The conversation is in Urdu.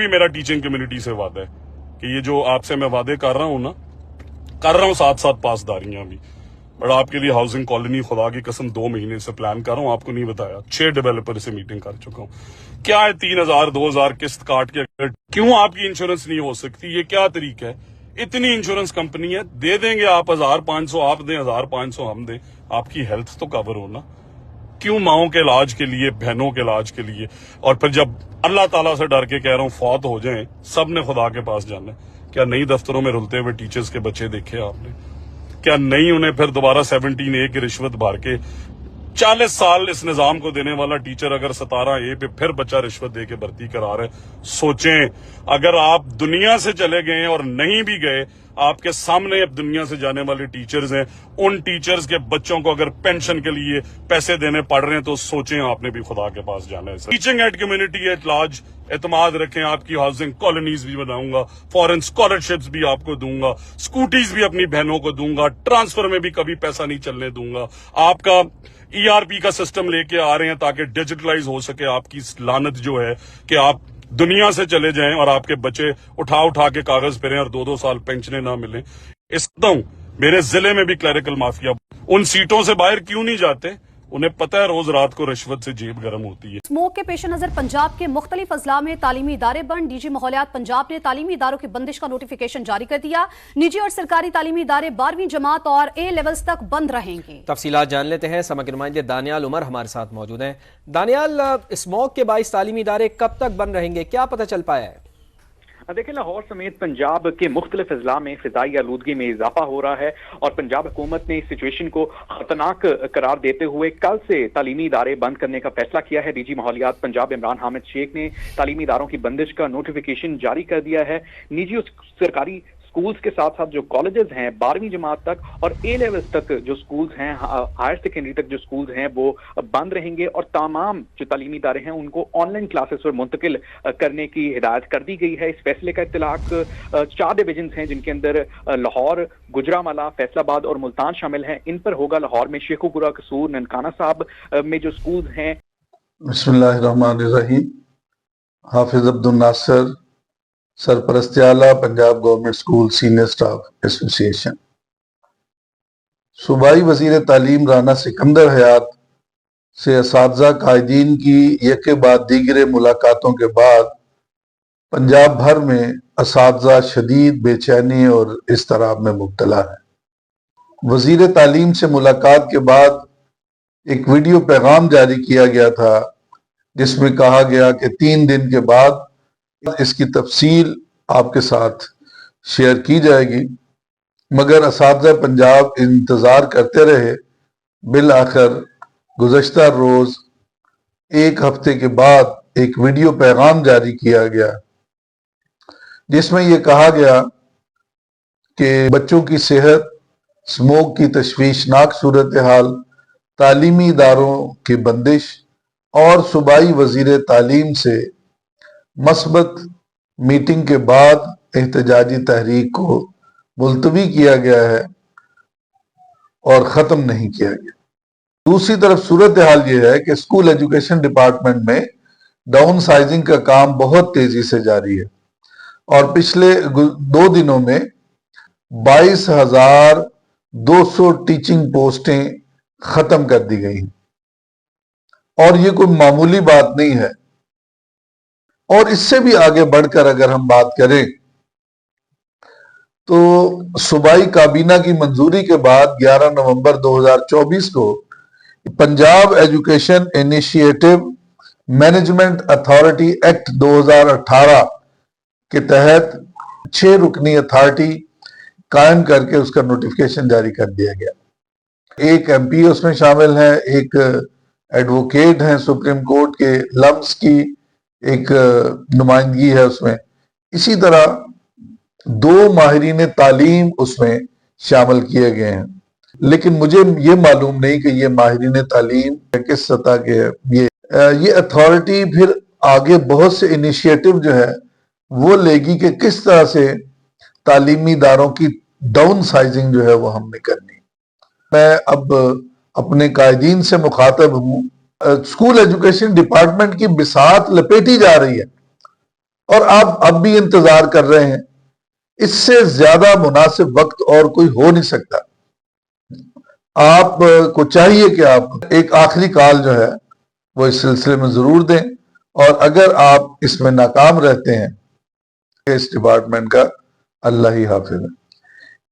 بھی میرا ٹیچنگ کمیونٹی سے وعدہ ہے کہ یہ جو آپ سے میں وعدے کر رہا ہوں نا، کر رہا ہوں ساتھ ساتھ پاسداریاں بھی. بٹ آپ کے لیے ہاؤسنگ کالونی خدا کی قسم 2 مہینے سے پلان کر رہا ہوں، آپ کو نہیں بتایا. 6 ڈیولپر سے میٹنگ کر چکا ہوں. کیا ہے 3,000 2,000 قسط کاٹ کے کیوں آپ کی انشورنس نہیں ہو سکتی؟ یہ کیا طریقہ ہے؟ اتنی انشورنس کمپنی ہے، دے دیں گے آپ 1,500 آپ دیں 1,500 ہم دیں، آپ کی ہیلتھ تو کور ہونا. کیوں ماؤں کے علاج کے لیے، بہنوں کے علاج کے لیے، اور پھر جب اللہ تعالیٰ سے ڈر کے کہہ رہا ہوں فوت ہو جائیں، سب نے خدا کے پاس جانا ہے. کیا نئی دفتروں میں رلتے ہوئے ٹیچرز کے بچے دیکھے آپ نے؟ کیا نہیں انہیں پھر دوبارہ 17A کی رشوت بھر کے 40 سال اس نظام کو دینے والا ٹیچر اگر 17A پہ پھر بچہ رشوت دے کے بھرتی کرا رہے؟ سوچیں، اگر آپ دنیا سے چلے گئے اور نہیں بھی گئے، آپ کے سامنے اب دنیا سے جانے والے ٹیچرز ہیں، ان ٹیچرز کے بچوں کو اگر پینشن کے لیے پیسے دینے پڑ رہے ہیں تو سوچیں آپ نے بھی خدا کے پاس جانا ہے. Teaching aid community at large اعتماد رکھیں، آپ کی ہاؤسنگ کالونیز بھی بناؤں گا، فورن اسکالرشپس بھی آپ کو دوں گا، اسکوٹیز بھی اپنی بہنوں کو دوں گا، ٹرانسفر میں بھی کبھی پیسہ نہیں چلنے دوں گا. آپ کا ERP کا سسٹم لے کے آ رہے ہیں تاکہ ڈیجیٹلائز ہو سکے. آپ کی لانت جو ہے کہ آپ دنیا سے چلے جائیں اور آپ کے بچے اٹھا کے کاغذ پھریں اور 2 سال پینشنیں نہ ملیں. اس میرے ضلع میں بھی کلیریکل مافیا ان سیٹوں سے باہر کیوں نہیں جاتے؟ انہیں پتہ ہے روز رات کو رشوت سے جیب گرم ہوتی ہے. اسموک کے پیش نظر پنجاب کے مختلف اضلاع میں تعلیمی ادارے بند. DG ماحولیات پنجاب نے تعلیمی اداروں کی بندش کا نوٹیفیکیشن جاری کر دیا. نجی اور سرکاری تعلیمی ادارے 12ویں جماعت اور A لیولز تک بند رہیں گے. تفصیلات جان لیتے ہیں. سما کے نمائندے دانیال عمر ہمارے ساتھ موجود ہیں. دانیال، اسموک کے باعث تعلیمی ادارے کب تک بند رہیں گے؟ کیا پتہ چل پایا ہے؟ دیکھیں، لاہور سمیت پنجاب کے مختلف اضلاع میں فضائی آلودگی میں اضافہ ہو رہا ہے اور پنجاب حکومت نے اس سچویشن کو خطرناک قرار دیتے ہوئے کل سے تعلیمی ادارے بند کرنے کا فیصلہ کیا ہے. DG ماحولیات پنجاب عمران حامد شیخ نے تعلیمی اداروں کی بندش کا نوٹیفیکیشن جاری کر دیا ہے. نجی اور سرکاری سکولز کے ساتھ ساتھ جو کالجز ہیں 12ویں جماعت تک اور A لیولز تک جو سکولز ہیں، ہائر سیکنڈری تک جو سکولز ہیں وہ بند رہیں گے اور تمام جو تعلیمی ادارے ہیں ان کو آن لائن کلاسز پر منتقل کرنے کی ہدایت کر دی گئی ہے. اس فیصلے کا اطلاق 4 ڈویژنز ہیں جن کے اندر لاہور، گجرانوالہ، فیصل آباد اور ملتان شامل ہیں. ان پر ہوگا. لاہور میں شیخو پورہ، قصور، ننکانہ صاحب میں جو سکولز ہیں. بسم اللہ الرحمن الرحیم. حافظ عبد الناصر، سرپرست اعلیٰ Punjab government school senior staff ایسوسی ایشن. صوبائی وزیر تعلیم رانا سکندر حیات سے اساتذہ قائدین کی یکے بعد دیگرے ملاقاتوں کے بعد پنجاب بھر میں اساتذہ شدید بے چینی اور اضطراب میں مبتلا ہیں. وزیر تعلیم سے ملاقات کے بعد ایک ویڈیو پیغام جاری کیا گیا تھا جس میں کہا گیا کہ 3 دن کے بعد اس کی تفصیل آپ کے ساتھ شیئر کی جائے گی، مگر اساتذہ پنجاب انتظار کرتے رہے. بالآخر گزشتہ روز 1 ہفتے کے بعد ایک ویڈیو پیغام جاری کیا گیا جس میں یہ کہا گیا کہ بچوں کی صحت، اسموک کی تشویشناک صورتحال، تعلیمی اداروں کی بندش اور صوبائی وزیر تعلیم سے مثبت میٹنگ کے بعد احتجاجی تحریک کو ملتوی کیا گیا ہے اور ختم نہیں کیا گیا. دوسری طرف صورتحال یہ ہے کہ اسکول ایجوکیشن ڈپارٹمنٹ میں ڈاؤن سائزنگ کا کام بہت تیزی سے جاری ہے اور پچھلے 2 دنوں میں 22,200 ٹیچنگ پوسٹیں ختم کر دی گئی ہیں اور یہ کوئی معمولی بات نہیں ہے. اور اس سے بھی آگے بڑھ کر اگر ہم بات کریں تو صوبائی کابینہ کی منظوری کے بعد 11 نومبر 2024 کو Punjab education initiative management authority act 2018 کے تحت 6 رکنی اتھارٹی قائم کر کے اس کا نوٹیفیکیشن جاری کر دیا گیا. ایک MP اس میں شامل ہیں، ایک ایڈوکیٹ ہیں سپریم کورٹ کے، لمس کی ایک نمائندگی ہے اس میں. اسی طرح 2 ماہرین تعلیم اس میں شامل کیے گئے ہیں. لیکن مجھے یہ معلوم نہیں کہ یہ ماہرین تعلیم کس سطح کے ہیں. یہ اتھارٹی پھر آگے بہت سے انیشیٹو جو ہے وہ لے گی کہ کس طرح سے تعلیمی اداروں کی ڈاؤن سائزنگ جو ہے وہ ہم نے کرنی. میں اب اپنے قائدین سے مخاطب ہوں. اسکول ایجوکیشن ڈپارٹمنٹ کی بساط لپیٹی جا رہی ہے اور آپ اب بھی انتظار کر رہے ہیں. اس سے زیادہ مناسب وقت اور کوئی ہو نہیں سکتا. آپ کو چاہیے کہ آپ ایک آخری کال جو ہے وہ اس سلسلے میں ضرور دیں، اور اگر آپ اس میں ناکام رہتے ہیں اس ڈپارٹمنٹ کا اللہ ہی حافظ ہے.